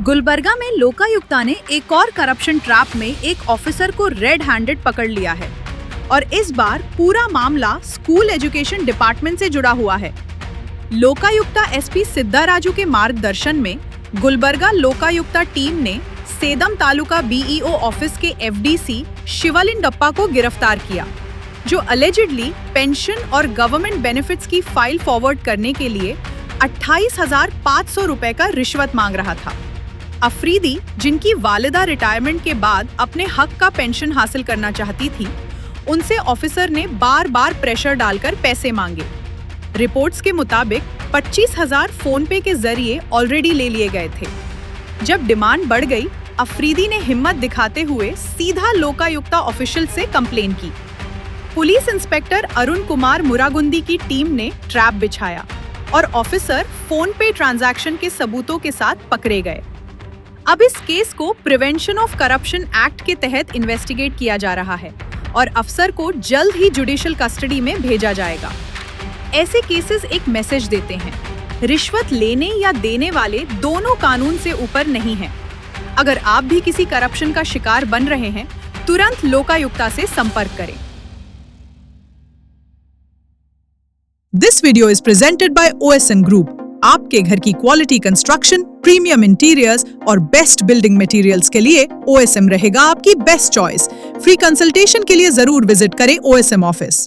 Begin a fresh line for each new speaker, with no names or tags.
गुलबर्गा में लोकायुक्ता ने एक और करप्शन ट्रैप में एक ऑफिसर को रेड हैंडेड पकड़ लिया है और इस बार पूरा मामला स्कूल एजुकेशन डिपार्टमेंट से जुड़ा हुआ है। लोकायुक्ता एसपी सिद्धा राजू के मार्गदर्शन में गुलबर्गा लोकायुक्ता टीम ने सेदम तालुका बीईओ ऑफिस के एफडीसी शिवलिंगप्पा को गिरफ्तार किया, जो अलेजिडली पेंशन और गवर्नमेंट बेनिफिट्स की फाइल फॉरवर्ड करने के लिए 28,500 रुपए का रिश्वत मांग रहा था। अफरीदी, जिनकी वालिदा रिटायरमेंट के बाद अपने हक का पेंशन हासिल करना चाहती थी, उनसे ऑफिसर ने बार बार प्रेशर डालकर पैसे मांगे। रिपोर्ट्स के मुताबिक 25,000 फोन पे के जरिए ऑलरेडी ले लिए गए थे। जब डिमांड बढ़ गई, अफरीदी ने हिम्मत दिखाते हुए सीधा लोकायुक्ता ऑफिशियल से कंप्लेन की। पुलिस इंस्पेक्टर अरुण कुमार मुरागुंदी की टीम ने ट्रैप बिछाया और ऑफिसर फोन पे ट्रांजैक्शन के सबूतों के साथ पकड़े गए। अब इस केस को प्रिवेंशन ऑफ करप्शन एक्ट के तहत इन्वेस्टिगेट किया जा रहा है और अफसर को जल्द ही जुडिशियल कस्टडी में भेजा जाएगा। ऐसे केसेस एक मैसेज देते हैं, रिश्वत लेने या देने वाले दोनों कानून से ऊपर नहीं हैं। अगर आप भी किसी करप्शन का शिकार बन रहे हैं, तुरंत लोकायुक्ता से संपर्क करें।
This video is presented by OSM Group. आपके घर की क्वालिटी कंस्ट्रक्शन, प्रीमियम इंटीरियर्स और बेस्ट बिल्डिंग मटेरियल्स के लिए OSM रहेगा आपकी बेस्ट चॉइस। फ्री कंसल्टेशन के लिए जरूर विजिट करें OSM ऑफिस।